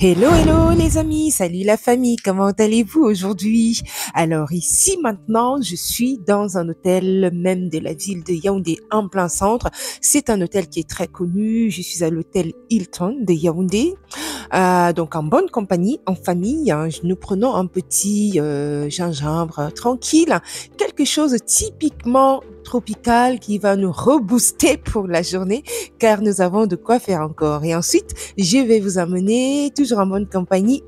Hello, hello les amis, salut la famille, comment allez-vous aujourd'hui? Alors ici maintenant, je suis dans un hôtel même de la ville de Yaoundé en plein centre. C'est un hôtel qui est très connu, je suis à l'hôtel Hilton de Yaoundé. Donc en bonne compagnie, en famille, hein, nous prenons un petit gingembre tranquille, quelque chose typiquement tropical qui va nous rebooster pour la journée car nous avons de quoi faire encore. Et ensuite, je vais vous amener, toujours en bonne compagnie,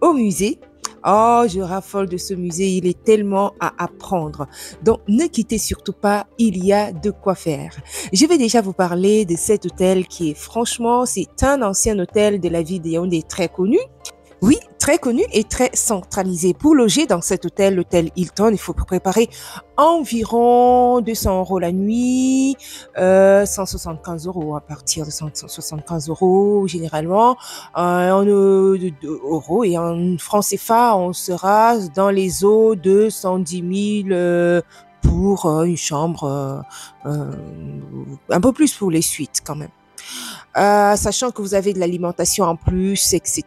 au musée. Oh, je raffole de ce musée, il est tellement à apprendre. Donc, ne quittez surtout pas, il y a de quoi faire. Je vais déjà vous parler de cet hôtel qui est franchement, c'est un ancien hôtel de la ville de Yaoundé très connu. Oui, très connu et très centralisé. Pour loger dans cet hôtel, l'hôtel Hilton, il faut préparer environ 200 € la nuit, 175 € à partir de 175 € généralement, euros et en francs CFA, on sera dans les eaux de 110 000 pour une chambre, un peu plus pour les suites quand même. Sachant que vous avez de l'alimentation en plus, etc.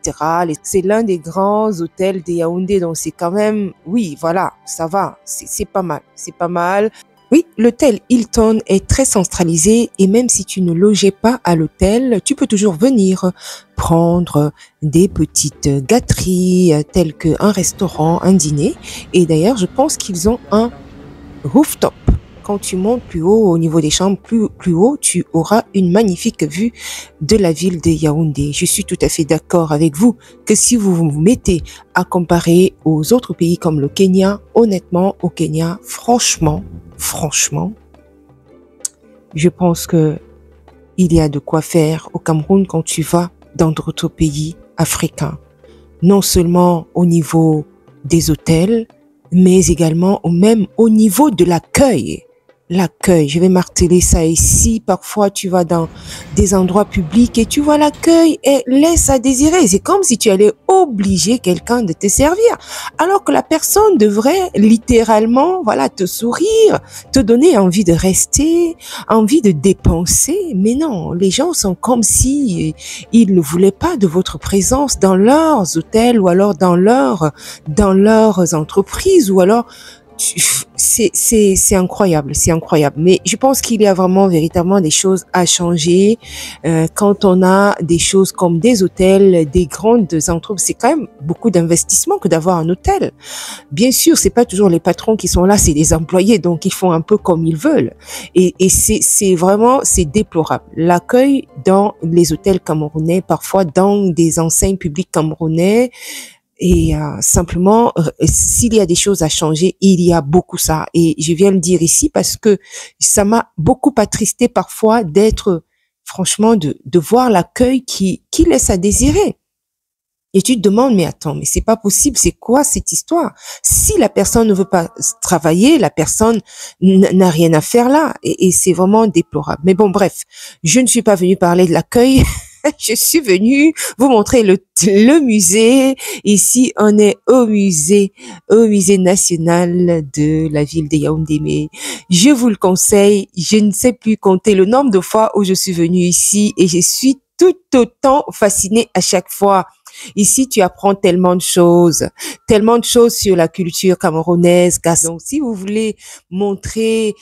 C'est l'un des grands hôtels de Yaoundé, donc c'est quand même, oui, voilà, ça va, c'est pas mal, c'est pas mal. Oui, l'hôtel Hilton est très centralisé et même si tu ne logeais pas à l'hôtel, tu peux toujours venir prendre des petites gâteries telles qu'un restaurant, un dîner. Et d'ailleurs, je pense qu'ils ont un rooftop. Quand tu montes plus haut, au niveau des chambres, plus haut, tu auras une magnifique vue de la ville de Yaoundé. Je suis tout à fait d'accord avec vous que si vous vous mettez à comparer aux autres pays comme le Kenya, honnêtement, au Kenya, franchement, je pense que il y a de quoi faire au Cameroun quand tu vas dans d'autres pays africains. Non seulement au niveau des hôtels, mais également même au niveau de l'accueil. L'accueil, je vais marteler ça ici. Parfois, tu vas dans des endroits publics et tu vois l'accueil et laisse à désirer. C'est comme si tu allais obliger quelqu'un de te servir. Alors que la personne devrait littéralement, voilà, te sourire, te donner envie de rester, envie de dépenser. Mais non, les gens sont comme si ils ne voulaient pas de votre présence dans leurs hôtels ou alors dans leurs entreprises ou alors c'est incroyable, c'est incroyable. Mais je pense qu'il y a vraiment véritablement des choses à changer quand on a des choses comme des hôtels, des grandes entreprises. C'est quand même beaucoup d'investissement que d'avoir un hôtel. Bien sûr, c'est pas toujours les patrons qui sont là, c'est les employés, donc ils font un peu comme ils veulent. Et c'est vraiment, c'est déplorable. L'accueil dans les hôtels camerounais, parfois dans des enseignes publiques camerounais, et simplement, s'il y a des choses à changer, il y a beaucoup ça. Et je viens le dire ici parce que ça m'a beaucoup attristé parfois d'être, franchement, de voir l'accueil qui laisse à désirer. Et tu te demandes, mais attends, mais c'est pas possible, c'est quoi cette histoire? Si la personne ne veut pas travailler, la personne n'a rien à faire là. Et c'est vraiment déplorable. Mais bon, bref, je ne suis pas venue parler de l'accueil. Je suis venue vous montrer le musée. Ici, on est au musée national de la ville de Yaoundé. Mais je vous le conseille, je ne sais plus compter le nombre de fois où je suis venue ici et je suis tout autant fascinée à chaque fois. Ici, tu apprends tellement de choses sur la culture camerounaise. Donc, si vous voulez montrer,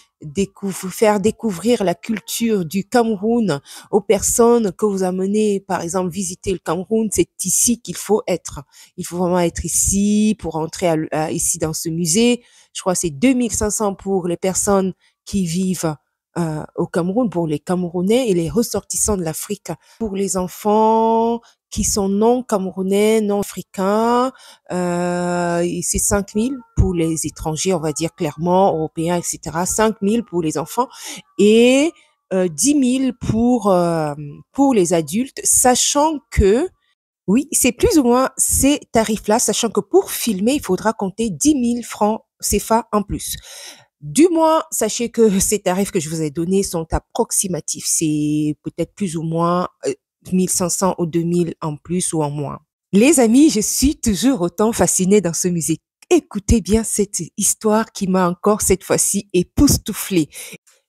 faire découvrir la culture du Cameroun aux personnes que vous amenez, par exemple, visiter le Cameroun, c'est ici qu'il faut être. Il faut vraiment être ici pour entrer ici dans ce musée. Je crois que c'est 2500 pour les personnes qui vivent au Cameroun, pour les Camerounais et les ressortissants de l'Afrique. Pour les enfants qui sont non camerounais, non africains, c'est 5 000 pour les étrangers, on va dire clairement, européens, etc. 5 000 pour les enfants et 10 000 pour les adultes, sachant que, oui, c'est plus ou moins ces tarifs-là, sachant que pour filmer, il faudra compter 10 000 francs CFA en plus. Du moins, sachez que ces tarifs que je vous ai donnés sont approximatifs. C'est peut-être plus ou moins 1500 ou 2000 en plus ou en moins. Les amis, je suis toujours autant fascinée dans ce musée. Écoutez bien cette histoire qui m'a encore cette fois-ci époustouflée.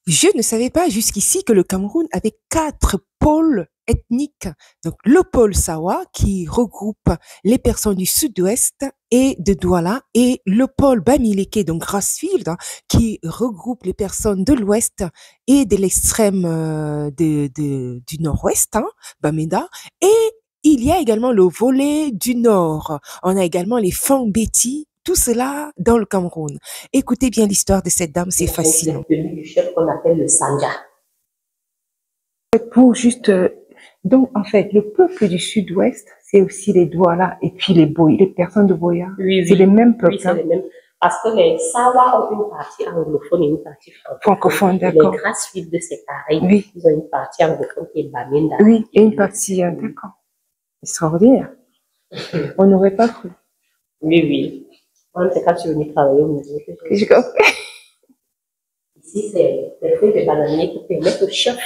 Je ne savais pas jusqu'ici que le Cameroun avait 4 pôles ethnique. Donc, le pôle Sawa qui regroupe les personnes du sud-ouest et de Douala et le pôle Bamileke, donc Grassfield, qui regroupe les personnes de l'ouest et de l'extrême du nord-ouest, Bamenda. Et il y a également le volet du nord. On a également les Fang-Beti, tout cela dans le Cameroun. Écoutez bien l'histoire de cette dame, c'est fascinant. C'est celui du chef qu'on appelle le Sanja. Pour juste, donc en fait, le peuple du sud-ouest, c'est aussi les Douala et puis les Boy, les personnes de Boya. Oui, c'est les mêmes peuples. Oui, c'est les mêmes. Parce que les Sawa ont une partie anglophone et une partie francophone. D'accord. Les Grassfield, c'est pareil. Oui. Ils ont une partie anglophone qui est Bamenda. Oui, et une partie, d'accord. Extraordinaire. On n'aurait pas cru. Oui, oui. On c'est quand tu es venu travailler au musée. Je comprends. Ici, c'est les feuilles de bananier qui permettent au chef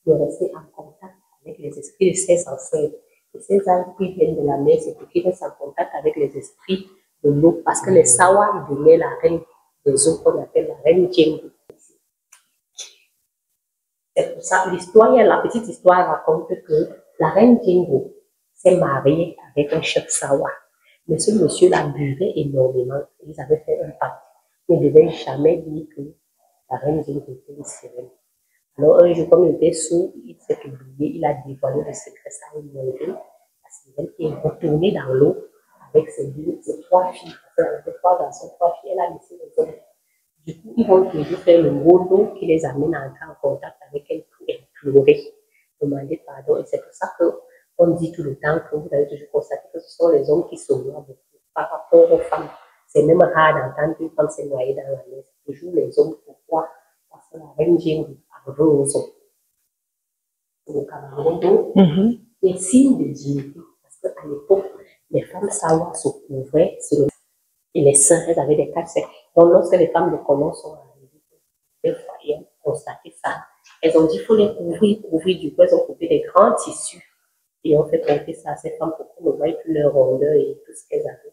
de rester en contact avec les esprits de ses ancêtres. Et ces arbres qui viennent de la mer, c'est pour qu'ils restent en contact avec les esprits de l'eau. Parce que les Sawa venaient la reine des eaux qu'on appelle la reine Djengo. C'est pour ça, la petite histoire raconte que la reine Djengo s'est mariée avec un chef Sawa. Mais ce monsieur-là buvait énormément. Ils avaient fait un pacte. Il ne devait jamais dire que la reine Djengo était une sirène. Alors, un jour, comme il était sourd, il s'est oublié, il a dévoilé le secret, ça a énervé la sirène qui est retournée dans l'eau avec ses trois filles. Elle avait trois garçons, trois filles, elle a laissé les hommes. Du coup, ils vont toujours faire le gros dos qui les amène à entrer en contact avec elle pour implorer, demander pardon. Et c'est pour ça qu'on dit tout le temps que vous avez toujours constaté que ce sont les hommes qui se noient beaucoup par rapport aux femmes. C'est même rare d'entendre une femme se noyer dans la mer. C'est toujours les hommes. Pourquoi? Parce que la reine Djengo aux hommes. Au Cameroun, c'est signe de dignité. Parce qu'à l'époque, les femmes Sawa se couvraient et les seins, elles avaient des cassettes. Donc, lorsque les femmes de Conon sont arrivées, elles ont constaté ça. Elles ont dit qu'il faut les couvrir. Du coup, elles ont coupé des grands tissus et ont fait porter ça à ces femmes pour qu'on ne voie plus leur rondeur et tout ce qu'elles avaient.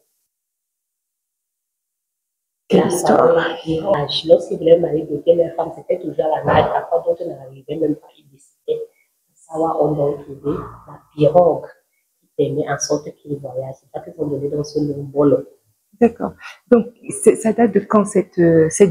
Lorsqu'ils voulaient marier d'autres, les femmes, c'était toujours à la nage. Parfois, d'autres n'arrivaient même pas, ils décidaient. Les Sawa ont donc trouvé la pirogue qui permet en sorte qu'ils voyagent. C'est ça qu'ils ont donné dans ce nom bolo. D'accord. Donc, ça date de quand cette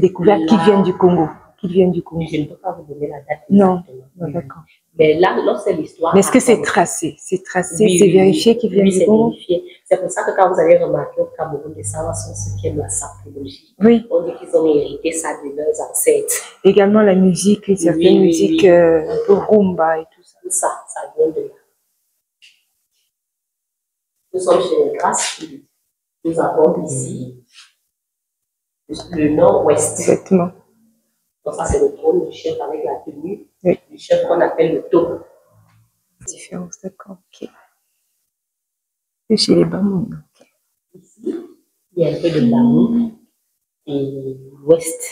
découverte qui vient du Congo? Je ne peux pas vous donner la date. Non, d'accord. Mais là, c'est l'histoire. Mais est-ce que c'est tracé? C'est tracé, oui, c'est vérifié qu'il vient du Congo? Vérifié. C'est pour ça que quand vous avez remarqué au Cameroun, les Sawa sont ceux qui aiment la sapologie. Oui. On dit qu'ils ont hérité ça de leurs ancêtres. Également la musique, une certaine musique un peu rumba et tout ça. Ça vient de là. Nous sommes chez les Grassfield. Nous avons ici le nord-ouest. Exactement. Donc ça, c'est le trône du chef avec la tenue du chef qu'on appelle le taupe. Différence, d'accord, ok. C'est chez les Bamou. Okay. Ici, il y a un peu de Bamou et l'ouest.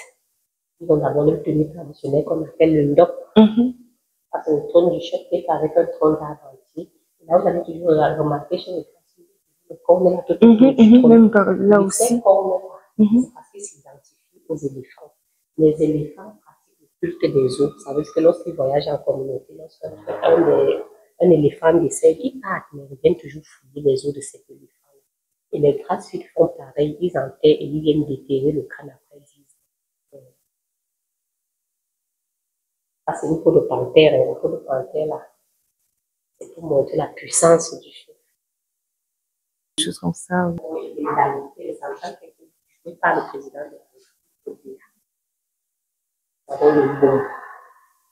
Ils ont d'abord une tenue traditionnelle qu'on appelle le ndop. Ça, c'est le trône du chef qui est avec un trône d'arbre entier. Là, vous allez toujours remarquer chez les Grassfield, le corne là, tout le même par là aussi. C'est parce qu'ils s'identifient aux éléphants. Les éléphants pratiquent le culte des eaux. Ça veut dire que lorsqu'ils voyagent en communauté, lorsqu'un éléphant décède, ils partent, mais ils viennent toujours fouiller les eaux de cet éléphant. Et les Grassfield font pareil, ils enterrent et ils viennent déterrer le crâne après 10 ans. Ça, c'est une peau de panthère, et une peau de panthère là, c'est pour montrer la puissance du chef. Des choses comme ça. Oui, les enfants qui étaient discutés par le président de la République. Nous avons le bon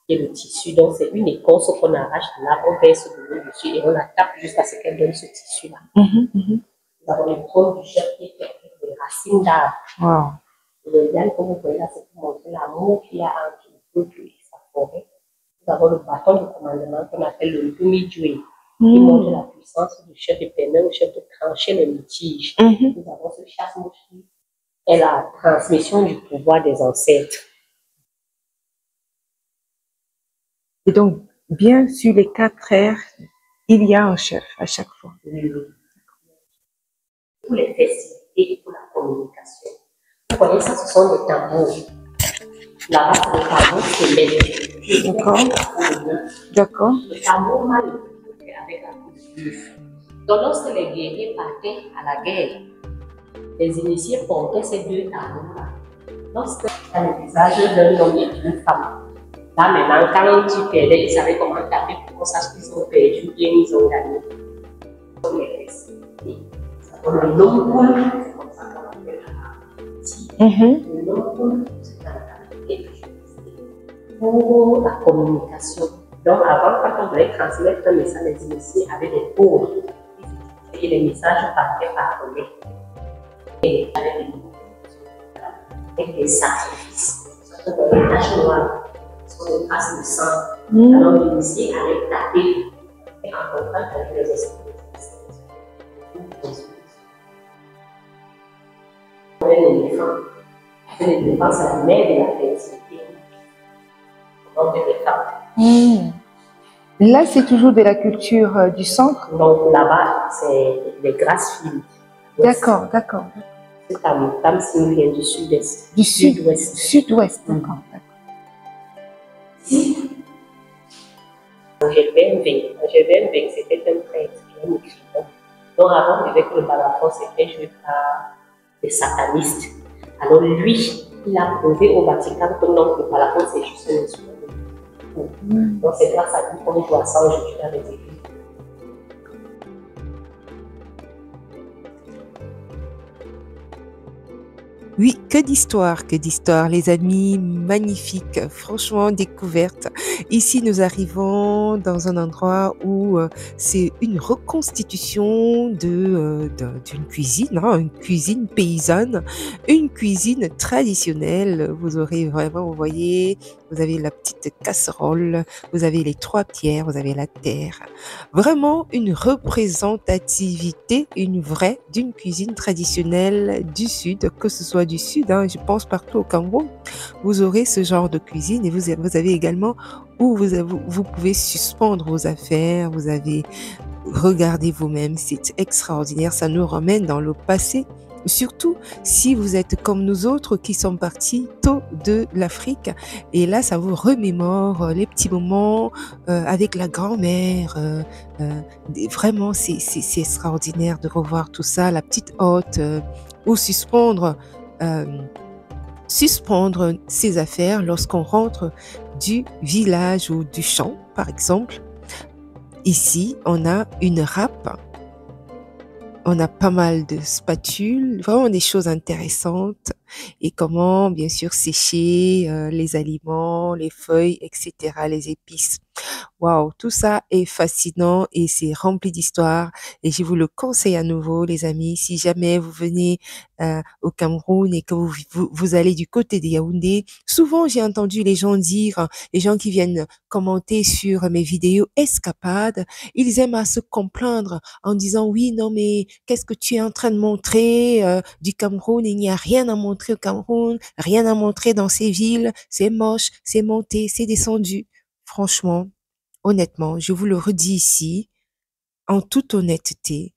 et le tissu. Donc, c'est une écorce qu'on arrache de là, on verse de l'eau dessus et on la tape jusqu'à ce qu'elle donne ce tissu-là. Nous avons le trône du chef qui est fait avec des racines d'arbres. Wow. Et l'idéal, comme vous voyez là, c'est pour montrer l'amour qu'il y a entre le peuple et sa forêt. Nous avons le bâton de commandement qu'on appelle le Lumidjoué, qui montre la puissance du chef et permet au chef de trancher les litiges. Nous avons ce chasse-mouche qui est la transmission du pouvoir des ancêtres. Et donc, bien sur les 4 ères, il y a un chef à chaque fois. Oui. Pour les festivités et pour la communication. Vous voyez, ça, ce sont des tambours. Là-bas, c'est le tambour qui est D'accord. D'accord. Le tambour mâle avec la peau de bœuf. Donc, lorsque les guerriers partaient à la guerre, les initiés portaient ces deux tabous-là. Lorsque dans le visage d'un homme et d'une femme, là maintenant, quand tu perdais, ils savaient comment taper pour qu'on sache qu'ils ont perdu, bien ils ont gagné. Ça donne un homme cool, c'est comme ça qu'on appelle la un homme cool, c'est quelque chose pour la communication. Donc avant, quand on voulait transmettre un message, les initiés avaient des cours et les messages partaient par relais. Et avec des sacrifices. Dans les taches noires, sur les traces de sang, alors l'initié allait taper et en contact avec les esprits. Un éléphant, c'est la mère de la fertilité. Donc, Là, c'est toujours de la culture du centre. Donc là-bas, c'est les grasses fines. D'accord, d'accord. C'est Tam Sing vient du sud-est. Du sud-ouest. Sud-ouest, d'accord. Si. Angèle Benving, c'était un prêtre, un écrivain. Donc avant, avec le balafon, c'était joué par des satanistes. Alors lui, il a prouvé au Vatican que non, le balafon, c'est juste un instrument. Donc c'est grâce à lui qu'on voit ça aujourd'hui dans les églises. Oui, que d'histoire, les amis, magnifique, franchement découverte. Ici, nous arrivons dans un endroit où c'est une reconstitution d'une cuisine, hein, une cuisine paysanne, une cuisine traditionnelle. Vous aurez vraiment, vous voyez, vous avez la petite casserole, vous avez les trois pierres, vous avez la terre. Vraiment une représentativité, une vraie, d'une cuisine traditionnelle du Sud, que ce soit du Sud, hein, je pense partout au Cameroun, vous aurez ce genre de cuisine et vous avez également où vous pouvez suspendre vos affaires, vous avez regardez vous-même, c'est extraordinaire, ça nous ramène dans le passé. Surtout si vous êtes comme nous autres qui sommes partis tôt de l'Afrique et là ça vous remémore les petits moments avec la grand-mère. Vraiment c'est extraordinaire de revoir tout ça, la petite hotte ou suspendre ses affaires lorsqu'on rentre du village ou du champ par exemple. Ici on a une râpe. On a pas mal de spatules, vraiment des choses intéressantes et comment bien sûr sécher les aliments, les feuilles, etc., les épices. Waouh, tout ça est fascinant et c'est rempli d'histoire et je vous le conseille à nouveau les amis, si jamais vous venez au Cameroun et que vous allez du côté de Yaoundé, souvent j'ai entendu les gens dire, les gens qui viennent commenter sur mes vidéos escapades, ils aiment à se complaindre en disant oui, non mais qu'est-ce que tu es en train de montrer du Cameroun, il n'y a rien à montrer au Cameroun, rien à montrer dans ces villes, c'est moche, c'est monté, c'est descendu. Franchement, honnêtement, je vous le redis ici, en toute honnêteté,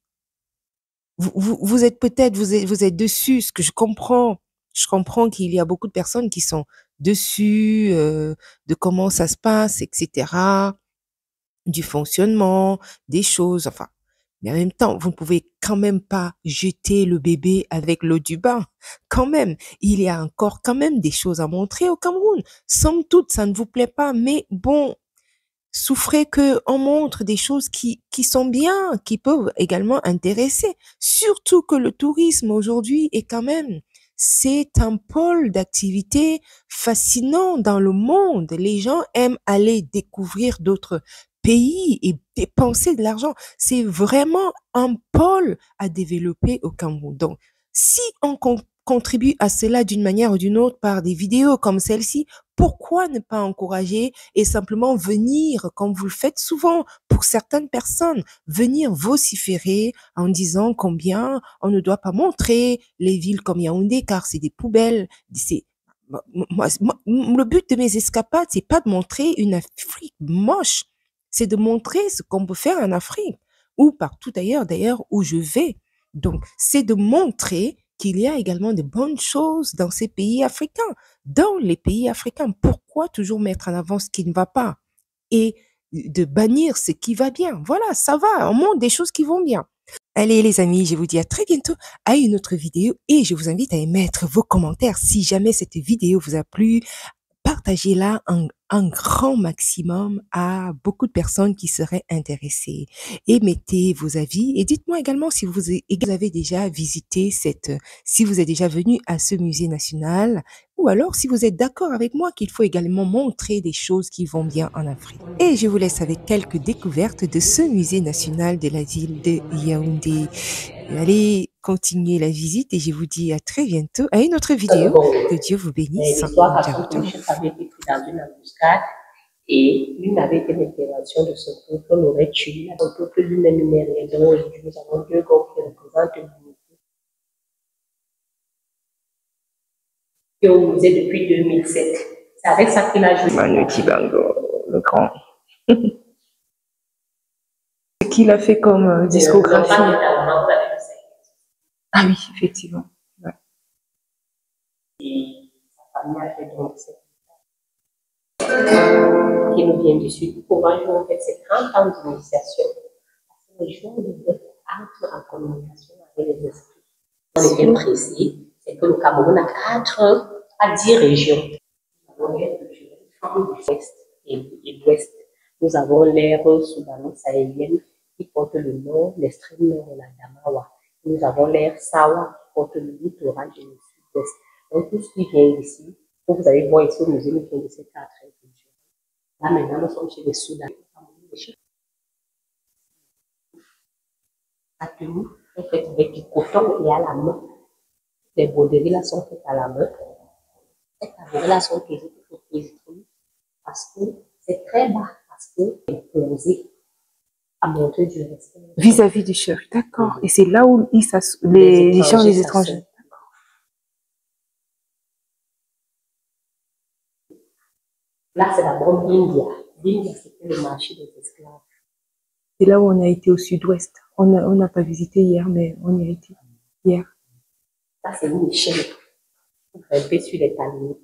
vous êtes peut-être, vous êtes dessus, ce que je comprends. Je comprends qu'il y a beaucoup de personnes qui sont dessus, de comment ça se passe, etc., du fonctionnement, des choses, enfin. Mais en même temps, vous ne pouvez quand même pas jeter le bébé avec l'eau du bain. Quand même, il y a encore quand même des choses à montrer au Cameroun. Somme toute, ça ne vous plaît pas, mais bon, souffrez que on montre des choses qui sont bien, qui peuvent également intéresser. Surtout que le tourisme aujourd'hui est quand même, c'est un pôle d'activité fascinant dans le monde. Les gens aiment aller découvrir d'autres pays et dépenser de l'argent. C'est vraiment un pôle à développer au Cameroun. Donc, si on contribue à cela d'une manière ou d'une autre par des vidéos comme celle-ci, pourquoi ne pas encourager et simplement venir, comme vous le faites souvent pour certaines personnes, venir vociférer en disant combien on ne doit pas montrer les villes comme Yaoundé car c'est des poubelles. Le but de mes escapades, c'est pas de montrer une Afrique moche, c'est de montrer ce qu'on peut faire en Afrique ou partout ailleurs d'ailleurs où je vais. Donc, c'est de montrer qu'il y a également de bonnes choses dans ces pays africains. Dans les pays africains, pourquoi toujours mettre en avant ce qui ne va pas? Et de bannir ce qui va bien. Voilà, ça va, on montre des choses qui vont bien. Allez les amis, je vous dis à très bientôt à une autre vidéo et je vous invite à émettre vos commentaires si jamais cette vidéo vous a plu. Partagez-la un grand maximum à beaucoup de personnes qui seraient intéressées. Et mettez vos avis et dites-moi également si vous avez déjà visité si vous êtes déjà venu à ce musée national ou alors si vous êtes d'accord avec moi qu'il faut également montrer des choses qui vont bien en Afrique. Et je vous laisse avec quelques découvertes de ce musée national de la ville de Yaoundé. Allez continuer la visite et je vous dis à très bientôt à une autre vidéo. Que Dieu vous bénisse. L'histoire raconte que le chef avait été pris dans une embuscade et l'une avait été l'intervention de ce peuple, on l'aurait tué. Son peuple lui-même n'est rien. Donc aujourd'hui, nous avons deux groupes qui représentent l'unité. Et au musée depuis 2007. C'est avec ça qu'il a joué. Manu Dibango, le grand. Ce qu'il a fait comme discographie. Ah oui, effectivement. Ouais. Et sa famille a fait donc qui nous vient du Sud. Pour moi, en fait, c'est 30 ans d'initiation. Parce que les gens devaient entrer en communication avec les esprits. On est bien précis, c'est que le Cameroun a 10 régions. Nous avons l'air du Est et de l'Ouest. Nous avons l'aire soudano-sahélienne qui porte le nord, l'extrême nord et la Damawa. Nous avons l'aire Sawa qui porte le littoral et le sud-ouest. Donc tout ce qui vient d'ici, vous allez voir ici au musée, nous vient de ces 4 régions. Là maintenant, nous sommes chez les Soudanais. La tenue est faite avec du coton et à la main. Les broderies là sont faites à la main. Ces tableaux là sont toujours parce que c'est très bas, parce que c'est posé à montrer du respect. Vis-à-vis du chef, d'accord. Et c'est là où les gens, les étrangers. Là, c'est d'abord Bindia. Bindia, c'était le marché des esclaves. C'est là où on a été au sud-ouest. On n'a pas visité hier, mais on y a été hier. Ça, c'est une échelle. On grimper sur les talons.